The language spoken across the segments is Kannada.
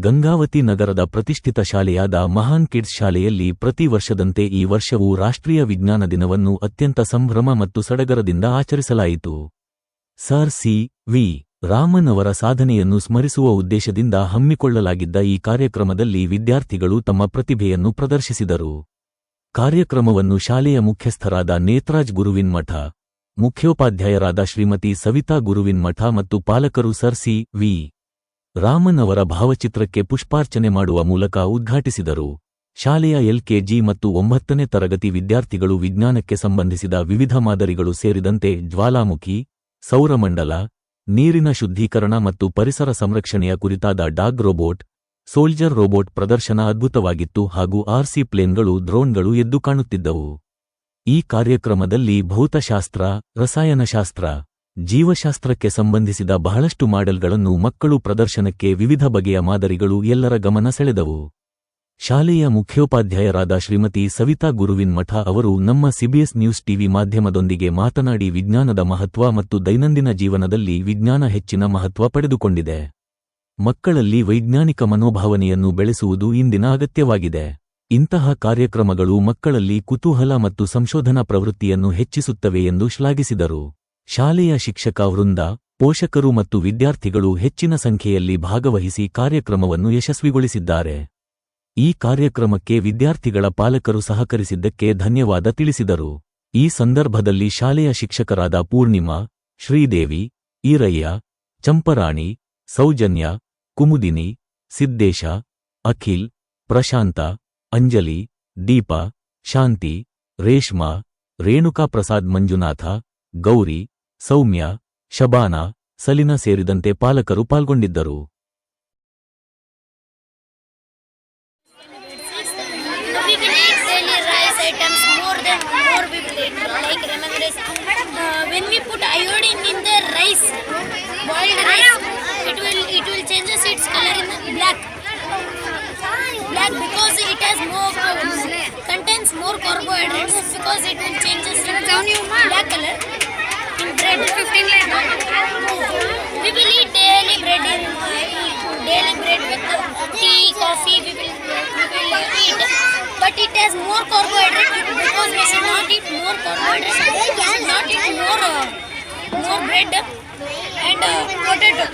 ಗಂಗಾವತಿ ನಗರದ ಪ್ರತಿಷ್ಠಿತ ಶಾಲೆಯಾದ ಮಹಾನ್ ಕಿಡ್ಸ್ ಶಾಲೆಯಲ್ಲಿ ಪ್ರತಿ ವರ್ಷದಂತೆ ಈ ವರ್ಷವೂ ರಾಷ್ಟ್ರೀಯ ವಿಜ್ಞಾನ ದಿನವನ್ನು ಅತ್ಯಂತ ಸಂಭ್ರಮ ಮತ್ತು ಸಡಗರದಿಂದ ಆಚರಿಸಲಾಯಿತು. Sir C. ವಿ. ರಾಮನ್ ಅವರ ಸಾಧನೆಯನ್ನು ಸ್ಮರಿಸುವ ಉದ್ದೇಶದಿಂದ ಹಮ್ಮಿಕೊಳ್ಳಲಾಗಿದ್ದ ಈ ಕಾರ್ಯಕ್ರಮದಲ್ಲಿ ವಿದ್ಯಾರ್ಥಿಗಳು ತಮ್ಮ ಪ್ರತಿಭೆಯನ್ನು ಪ್ರದರ್ಶಿಸಿದರು. ಕಾರ್ಯಕ್ರಮವನ್ನು ಶಾಲೆಯ ಮುಖ್ಯಸ್ಥರಾದ ನೇತ್ರಾಜ್ ಗುರುವಿನ್ಮಠ, ಮುಖ್ಯೋಪಾಧ್ಯಾಯರಾದ ಶ್ರೀಮತಿ ಸವಿತಾ ಗುರುವಿನ್ಮಠ ಮತ್ತು ಪಾಲಕರು ಸರ್ ಸಿ. ವಿ. ರಾಮನ್ ಅವರ ಭಾವಚಿತ್ರಕ್ಕೆ ಪುಷ್ಪಾರ್ಚನೆ ಮಾಡುವ ಮೂಲಕ ಉದ್ಘಾಟಿಸಿದರು. ಶಾಲೆಯ ಎಲ್ಕೆಜಿ ಮತ್ತು 9ನೇ ತರಗತಿ ವಿದ್ಯಾರ್ಥಿಗಳು ವಿಜ್ಞಾನಕ್ಕೆ ಸಂಬಂಧಿಸಿದ ವಿವಿಧ ಮಾದರಿಗಳು ಸೇರಿದಂತೆ ಜ್ವಾಲಾಮುಖಿ, ಸೌರಮಂಡಲ, ನೀರಿನ ಶುದ್ಧೀಕರಣ ಮತ್ತು ಪರಿಸರ ಸಂರಕ್ಷಣೆಯ ಕುರಿತಾದ ಡಾಗ್ ರೋಬೋಟ್, ಸೋಲ್ಜರ್ ರೋಬೋಟ್ ಪ್ರದರ್ಶನ ಅದ್ಭುತವಾಗಿತ್ತು ಹಾಗೂ ಆರ್ಸಿ ಪ್ಲೇನ್ಗಳು, ಡ್ರೋನ್ಗಳು ಎದ್ದು ಕಾಣುತ್ತಿದ್ದವು. ಈ ಕಾರ್ಯಕ್ರಮದಲ್ಲಿ ಭೌತಶಾಸ್ತ್ರ, ರಸಾಯನಶಾಸ್ತ್ರ, ಜೀವಶಾಸ್ತ್ರಕ್ಕೆ ಸಂಬಂಧಿಸಿದ ಬಹಳಷ್ಟು ಮಾಡೆಲ್ಗಳನ್ನು ಮಕ್ಕಳು ಪ್ರದರ್ಶನಕ್ಕೆ ವಿವಿಧ ಬಗೆಯ ಮಾದರಿಗಳು ಎಲ್ಲರ ಗಮನ ಸೆಳೆದವು. ಶಾಲೆಯ ಮುಖ್ಯೋಪಾಧ್ಯಾಯರಾದ ಶ್ರೀಮತಿ ಸವಿತಾ ಗುರುವಿನ್ಮಠ ಅವರು ನಮ್ಮ ಸಿಬಿಎಸ್ ನ್ಯೂಸ್ ಟಿವಿ ಮಾಧ್ಯಮದೊಂದಿಗೆ ಮಾತನಾಡಿ ವಿಜ್ಞಾನದ ಮಹತ್ವ ಮತ್ತು ದೈನಂದಿನ ಜೀವನದಲ್ಲಿ ವಿಜ್ಞಾನ ಹೆಚ್ಚಿನ ಮಹತ್ವ ಪಡೆದುಕೊಂಡಿದೆ. ಮಕ್ಕಳಲ್ಲಿ ವೈಜ್ಞಾನಿಕ ಮನೋಭಾವನೆಯನ್ನು ಬೆಳೆಸುವುದು ಇಂದಿನ ಅಗತ್ಯವಾಗಿದೆ. ಇಂತಹ ಕಾರ್ಯಕ್ರಮಗಳು ಮಕ್ಕಳಲ್ಲಿ ಕುತೂಹಲ ಮತ್ತು ಸಂಶೋಧನಾ ಪ್ರವೃತ್ತಿಯನ್ನು ಹೆಚ್ಚಿಸುತ್ತವೆ ಎಂದು ಶ್ಲಾಘಿಸಿದರು. ಶಾಲೆಯ ಶಿಕ್ಷಕ ವೃಂದ, ಪೋಷಕರು ಮತ್ತು ವಿದ್ಯಾರ್ಥಿಗಳು ಹೆಚ್ಚಿನ ಸಂಖ್ಯೆಯಲ್ಲಿ ಭಾಗವಹಿಸಿ ಕಾರ್ಯಕ್ರಮವನ್ನು ಯಶಸ್ವಿಗೊಳಿಸಿದ್ದಾರೆ. ಈ ಕಾರ್ಯಕ್ರಮಕ್ಕೆ ವಿದ್ಯಾರ್ಥಿಗಳ ಪಾಲಕರು ಸಹಕರಿಸಿದ್ದಕ್ಕೆ ಧನ್ಯವಾದ ತಿಳಿಸಿದರು. ಈ ಸಂದರ್ಭದಲ್ಲಿ ಶಾಲೆಯ ಶಿಕ್ಷಕರಾದ ಪೂರ್ಣಿಮಾ, ಶ್ರೀದೇವಿ, ಈರಯ್ಯ, ಚಂಪರಾಣಿ, ಸೌಜನ್ಯ, ಕುಮುದಿನಿ, ಸಿದ್ದೇಶ, ಅಖಿಲ್, ಪ್ರಶಾಂತ, ಅಂಜಲಿ, ದೀಪಾ, ಶಾಂತಿ, ರೇಷ್ಮಾ, ರೇಣುಕಾ ಪ್ರಸಾದ್, ಮಂಜುನಾಥ, ಗೌರಿ, ಸೌಮ್ಯ, ಶಬಾನಾ, ಸಲಿನಾ ಸೇರಿದಂತೆ ಪಾಲಕರು ಪಾಲ್ಗೊಂಡಿದ್ದರು. When we put iodine in the rice, boiled rice, it will changes its color in black because it has contains more carbohydrates, because it will changes into black color. In bread, 15 we will eat daily bread with tea, coffee. We will eat, but it has more carbohydrates because we should not eat more carbohydrates. We should not eat more bread and potato.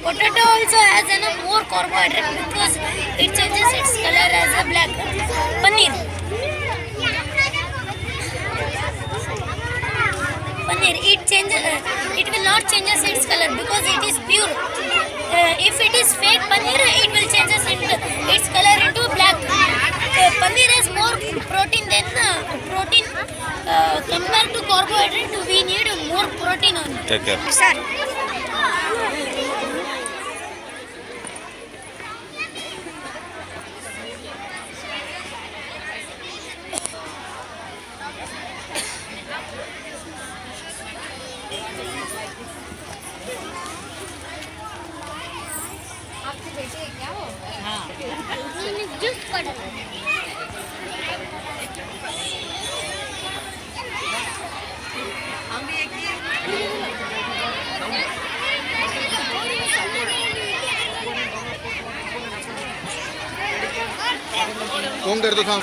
Potato also has more carbohydrate because it changes its color as a black. Paneer. It will not changes its color because it is pure. If it is fake paneer, it will changes its color into black. Paneer has more protein than compared to carbohydrate. We need more protein on it. Take care. Sir. कौन कर दो था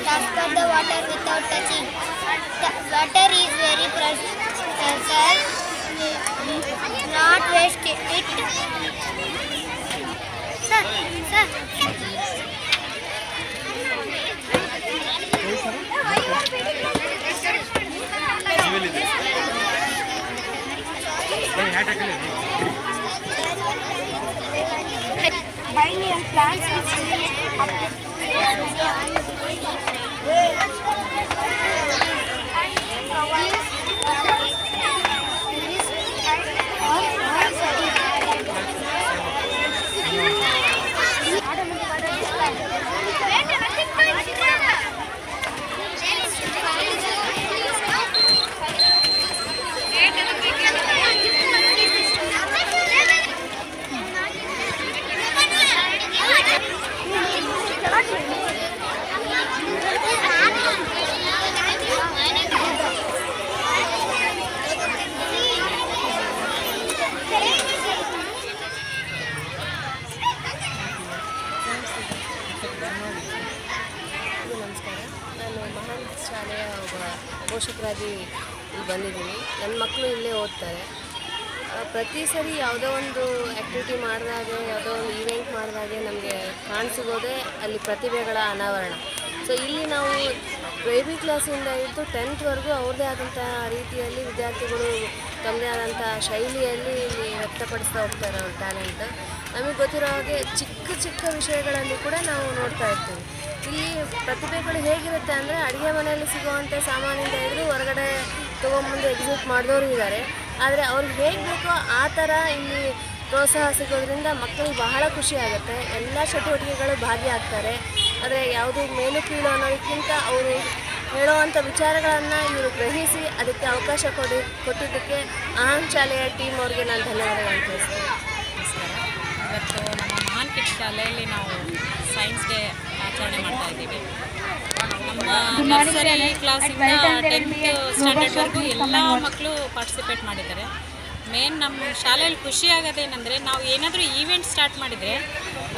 Transport the water without touching. The water is very precious, sir. Not waste it. Sir. Buying plants which ಒಬ್ಬ ಪೋಷಕರಾಗಿ ಇಲ್ಲಿ ಬಂದಿದ್ದೀನಿ. ನನ್ನ ಮಕ್ಕಳು ಇಲ್ಲೇ ಓದ್ತಾರೆ. ಪ್ರತಿ ಸರಿ ಯಾವುದೋ ಒಂದು ಆ್ಯಕ್ಟಿವಿಟಿ ಮಾಡಿದಾಗೆ, ಯಾವುದೋ ಒಂದು ಈವೆಂಟ್ ಮಾಡಿದಾಗೆ ನಮಗೆ ಕಾಣಿಸಿಗೋದೇ ಅಲ್ಲಿ ಪ್ರತಿಭೆಗಳ ಅನಾವರಣ. ಸೊ ಇಲ್ಲಿ ನಾವು ಬೇಬಿ ಕ್ಲಾಸಿಂದ ಹಿಡಿದು 10th ಅವ್ರದ್ದೇ ಆದಂಥ ರೀತಿಯಲ್ಲಿ ವಿದ್ಯಾರ್ಥಿಗಳು ತಮ್ಮದೇ ಆದಂಥ ಶೈಲಿಯಲ್ಲಿ ಇಲ್ಲಿ ವ್ಯಕ್ತಪಡಿಸ್ತಾ ಹೋಗ್ತಾರೆ ಅವ್ರ ಟ್ಯಾಲೆಂಟ್. ನಮಗೆ ಗೊತ್ತಿರೋ ಹಾಗೆ ಚಿಕ್ಕ ಚಿಕ್ಕ ವಿಷಯಗಳಲ್ಲಿ ಕೂಡ ನಾವು ನೋಡ್ತಾ ಇರ್ತೀವಿ. ಇಲ್ಲಿ ಪ್ರತಿಭೆಗಳು ಹೇಗಿರುತ್ತೆ ಅಂದರೆ, ಅಡುಗೆ ಮನೆಯಲ್ಲಿ ಸಿಗುವಂಥ ಸಾಮಾನಿಂದ ಹಿಡಿದು ಹೊರಗಡೆ ತೊಗೊಂಬಂದು ಎಕ್ಸಿಬಿಟ್ ಮಾಡಿದವರು ಇದ್ದಾರೆ. ಆದರೆ ಅವ್ರಿಗೆ ಹೇಗೆ ಬೇಕೋ ಆ ಥರ ಇಲ್ಲಿ ಪ್ರೋತ್ಸಾಹ ಸಿಗೋದ್ರಿಂದ ಮಕ್ಕಳಿಗೆ ಬಹಳ ಖುಷಿ ಆಗುತ್ತೆ. ಎಲ್ಲ ಚಟುವಟಿಕೆಗಳು ಭಾಗಿಯಾಗ್ತಾರೆ. ಆದರೆ ಯಾವುದು ಮೇಲು ಕೀಳು ಅನ್ನೋದಕ್ಕಿಂತ ಅವರು ಹೇಳುವಂಥ ವಿಚಾರಗಳನ್ನು ಇವರು ಗ್ರಹಿಸಿ ಅದಕ್ಕೆ ಅವಕಾಶ ಕೊಟ್ಟಿದ್ದಕ್ಕೆ ಆಹಾನ್ ಶಾಲೆಯ ಟೀಮ್ ಅವ್ರಿಗೆ ನಾನು ಧನ್ಯವಾದಗಳನ್ನು ತಿಳಿಸ್ತೀನಿ. ನಮಸ್ಕಾರ. ಇವತ್ತು ನಮ್ಮ ಮಹಾನ್ ಕಿಡ್ಸ್ ಶಾಲೆಯಲ್ಲಿ ನಾವು ಸೈನ್ಸ್ ಡೇ ಆಚರಣೆ ಮಾಡ್ತಾ ಇದ್ದೀವಿ. ನಮ್ಮ ನರ್ಸರಿ ಕ್ಲಾಸಿಂದ 10th ಸ್ಟ್ಯಾಂಡರ್ಡ್ವರೆಗೂ ಎಲ್ಲ ಮಕ್ಕಳು ಪಾರ್ಟಿಸಿಪೇಟ್ ಮಾಡಿದ್ದಾರೆ. ಮೇನ್ ನಮ್ಮ ಶಾಲೆಯಲ್ಲಿ ಖುಷಿ ಆಗೋದೇನೆಂದರೆ, ನಾವು ಏನಾದರೂ ಈವೆಂಟ್ ಸ್ಟಾರ್ಟ್ ಮಾಡಿದರೆ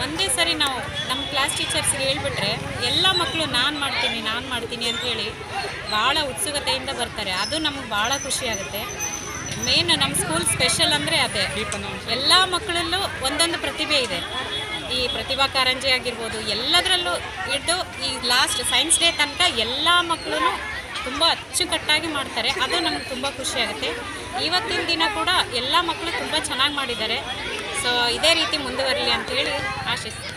ಒಂದೇ ಸರಿ ನಾವು ನಮ್ಮ ಕ್ಲಾಸ್ ಟೀಚರ್ಸ್ಗೆ ಹೇಳ್ಬಿಟ್ರೆ ಎಲ್ಲ ಮಕ್ಕಳು ನಾನು ಮಾಡ್ತೀನಿ ಅಂತ ಹೇಳಿ ಭಾಳ ಉತ್ಸುಕತೆಯಿಂದ ಬರ್ತಾರೆ. ಅದು ನಮಗೆ ಭಾಳ ಖುಷಿ ಆಗುತ್ತೆ. ಮೇನ್ ನಮ್ಮ ಸ್ಕೂಲ್ ಸ್ಪೆಷಲ್ ಅಂದರೆ ಅದೇ, ಎಲ್ಲ ಮಕ್ಕಳಲ್ಲೂ ಒಂದೊಂದು ಪ್ರತಿಭೆ ಇದೆ. ಈ ಪ್ರತಿಭಾ ಕಾರಂಜಿ ಆಗಿರ್ಬೋದು, ಎಲ್ಲದರಲ್ಲೂ ಹಿಡಿದು ಈ ಲಾಸ್ಟ್ ಸೈನ್ಸ್ ಡೇ ತನಕ ಎಲ್ಲ ಮಕ್ಕಳು ತುಂಬ ಅಚ್ಚುಕಟ್ಟಾಗಿ ಮಾಡ್ತಾರೆ. ಅದು ನಮಗೆ ತುಂಬ ಖುಷಿಯಾಗುತ್ತೆ. ಇವತ್ತಿನ ದಿನ ಕೂಡ ಎಲ್ಲ ಮಕ್ಕಳು ತುಂಬ ಚೆನ್ನಾಗಿ ಮಾಡಿದ್ದಾರೆ. ಸೊ ಇದೇ ರೀತಿ ಮುಂದುವರಲಿ ಅಂತೇಳಿ ಆಶಿಸ್ತೀನಿ.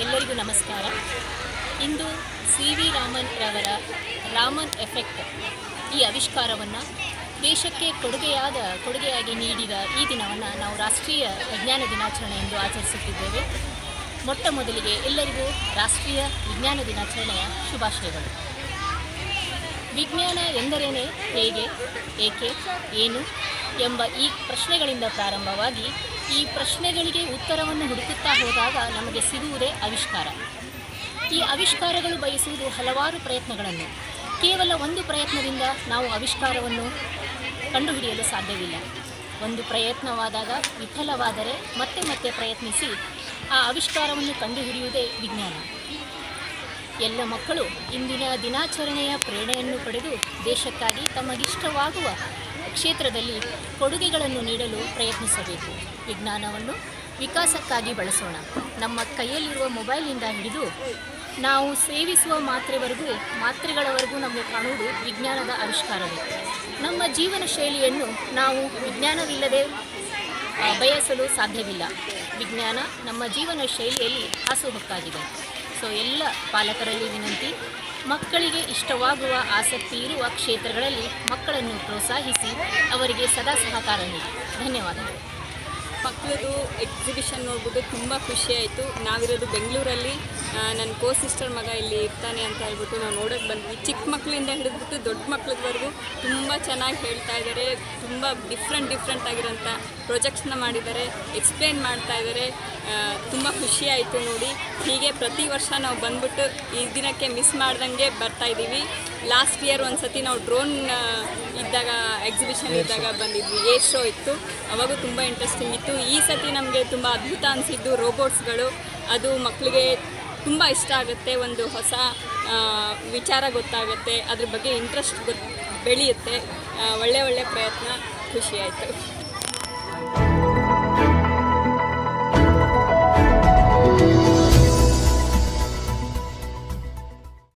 ಎಲ್ಲರಿಗೂ ನಮಸ್ಕಾರ. ಇಂದು CV ರಾಮನ್ ರವರ ರಾಮನ್ ಎಫೆಕ್ಟ್ ಈ ಆವಿಷ್ಕಾರವನ್ನು ದೇಶಕ್ಕೆ ಕೊಡುಗೆಯಾಗಿ ನೀಡಿದ ಈ ದಿನವನ್ನು ನಾವು ರಾಷ್ಟ್ರೀಯ ವಿಜ್ಞಾನ ದಿನಾಚರಣೆ ಎಂದು ಆಚರಿಸುತ್ತಿದ್ದೇವೆ. ಮೊಟ್ಟ ಮೊದಲಿಗೆ ಎಲ್ಲರಿಗೂ ರಾಷ್ಟ್ರೀಯ ವಿಜ್ಞಾನ ದಿನಾಚರಣೆಯ ಶುಭಾಶಯಗಳು. ವಿಜ್ಞಾನ ಎಂದರೇನೆ, ಹೇಗೆ, ಏಕೆ, ಏನು ಎಂಬ ಈ ಪ್ರಶ್ನೆಗಳಿಂದ ಪ್ರಾರಂಭವಾಗಿ ಈ ಪ್ರಶ್ನೆಗಳಿಗೆ ಉತ್ತರವನ್ನು ಹುಡುಕುತ್ತಾ ಹೋದಾಗ ನಮಗೆ ಸಿಗುವುದೇ ಆವಿಷ್ಕಾರ. ಈ ಆವಿಷ್ಕಾರಗಳು ಬಯಸುವುದು ಹಲವಾರು ಪ್ರಯತ್ನಗಳನ್ನು. ಕೇವಲ ಒಂದು ಪ್ರಯತ್ನದಿಂದ ನಾವು ಆವಿಷ್ಕಾರವನ್ನು ಕಂಡುಹಿಡಿಯಲು ಸಾಧ್ಯವಿಲ್ಲ. ಒಂದು ಪ್ರಯತ್ನವಾದಾಗ ವಿಫಲವಾದರೆ ಮತ್ತೆ ಪ್ರಯತ್ನಿಸಿ ಆ ಆವಿಷ್ಕಾರವನ್ನು ಕಂಡುಹಿಡಿಯುವುದೇ ವಿಜ್ಞಾನ. ಎಲ್ಲ ಮಕ್ಕಳು ಇಂದಿನ ದಿನಾಚರಣೆಯ ಪ್ರೇರಣೆಯನ್ನು ಪಡೆದು ದೇಶಕ್ಕಾಗಿ ತಮಗಿಷ್ಟವಾಗುವ ಕ್ಷೇತ್ರದಲ್ಲಿ ಕೊಡುಗೆಗಳನ್ನು ನೀಡಲು ಪ್ರಯತ್ನಿಸಬೇಕು. ವಿಜ್ಞಾನವನ್ನು ವಿಕಾಸಕ್ಕಾಗಿ ಬಳಸೋಣ. ನಮ್ಮ ಕೈಯಲ್ಲಿರುವ ಮೊಬೈಲ್ನಿಂದ ಹಿಡಿದು ನಾವು ಸೇವಿಸುವ ಮಾತ್ರೆಗಳವರೆಗೂ ನಮಗೆ ಕಾಣುವುದು ವಿಜ್ಞಾನದ ಆವಿಷ್ಕಾರವೇ. ನಮ್ಮ ಜೀವನ ಶೈಲಿಯನ್ನು ನಾವು ವಿಜ್ಞಾನವಿಲ್ಲದೆ ಬಯಸಲು ಸಾಧ್ಯವಿಲ್ಲ. ವಿಜ್ಞಾನ ನಮ್ಮ ಜೀವನ ಶೈಲಿಯಲ್ಲಿ ಹಾಸುಹೊಕ್ಕಾಗಿದೆ. ಸೊ ಎಲ್ಲ ಪಾಲಕರಲ್ಲಿ ವಿನಂತಿ, ಮಕ್ಕಳಿಗೆ ಇಷ್ಟವಾಗುವ ಆಸಕ್ತಿ ಇರುವ ಕ್ಷೇತ್ರಗಳಲ್ಲಿ ಮಕ್ಕಳನ್ನು ಪ್ರೋತ್ಸಾಹಿಸಿ ಅವರಿಗೆ ಸದಾ ಸಹಕಾರ ನೀಡಿ. ಧನ್ಯವಾದಗಳು. ಮಕ್ಕಳದು ಎಕ್ಸಿಬಿಷನ್ ನೋಡ್ಬಿಟ್ಟು ತುಂಬ ಖುಷಿಯಾಯಿತು. ನಾವಿರೋದು ಬೆಂಗಳೂರಲ್ಲಿ, ನನ್ನ ಸಿಸ್ಟರ್ ಮಗ ಇಲ್ಲಿ ಇರ್ತಾನೆ ಅಂತ ಹೇಳ್ಬಿಟ್ಟು ನಾವು ನೋಡೋಕ್ಕೆ ಬಂದ್ವಿ. ಚಿಕ್ಕ ಮಕ್ಕಳಿಂದ ಹಿಡಿದ್ಬಿಟ್ಟು ದೊಡ್ಡ ಮಕ್ಕಳವರೆಗೂ ತುಂಬ ಚೆನ್ನಾಗಿ ಹೇಳ್ತಾ ಇದ್ದಾರೆ. ತುಂಬ ಡಿಫ್ರೆಂಟ್ ಆಗಿರೋಂಥ ಪ್ರಾಜೆಕ್ಟ್ಸ್ನ ಮಾಡಿದ್ದಾರೆ, ಎಕ್ಸ್ಪ್ಲೇನ್ ಮಾಡ್ತಾ ಇದ್ದಾರೆ. ತುಂಬ ಖುಷಿಯಾಯಿತು ನೋಡಿ. ಹೀಗೆ ಪ್ರತಿ ವರ್ಷ ನಾವು ಬಂದ್ಬಿಟ್ಟು ಈ ದಿನಕ್ಕೆ ಮಿಸ್ ಮಾಡ್ದಂಗೆ ಬರ್ತಾಯಿದ್ದೀವಿ. ಲಾಸ್ಟ್ ಇಯರ್ ಒಂದು ಸತಿ ನಾವು ಡ್ರೋನ್ ಇದ್ದಾಗ, ಎಕ್ಸಿಬಿಷನ್ ಇದ್ದಾಗ ಬಂದಿದ್ವಿ. ಏರ್ ಶೋ ಇತ್ತು, ಅವಾಗೂ ತುಂಬ ಇಂಟ್ರೆಸ್ಟಿಂಗ್ ಇತ್ತು. ಈ ಸತಿ ನಮಗೆ ತುಂಬ ಅದ್ಭುತ ಅನಿಸಿದ್ದು ರೋಬೋಟ್ಸ್ಗಳು. ಅದು ಮಕ್ಕಳಿಗೆ ತುಂಬ ಇಷ್ಟ ಆಗುತ್ತೆ. ಒಂದು ಹೊಸ ವಿಚಾರ ಗೊತ್ತಾಗುತ್ತೆ, ಅದ್ರ ಬಗ್ಗೆ ಇಂಟ್ರೆಸ್ಟ್ ಬೆಳೆಯುತ್ತೆ. ಒಳ್ಳೆಯ ಪ್ರಯತ್ನ, ಖುಷಿಯಾಯಿತು.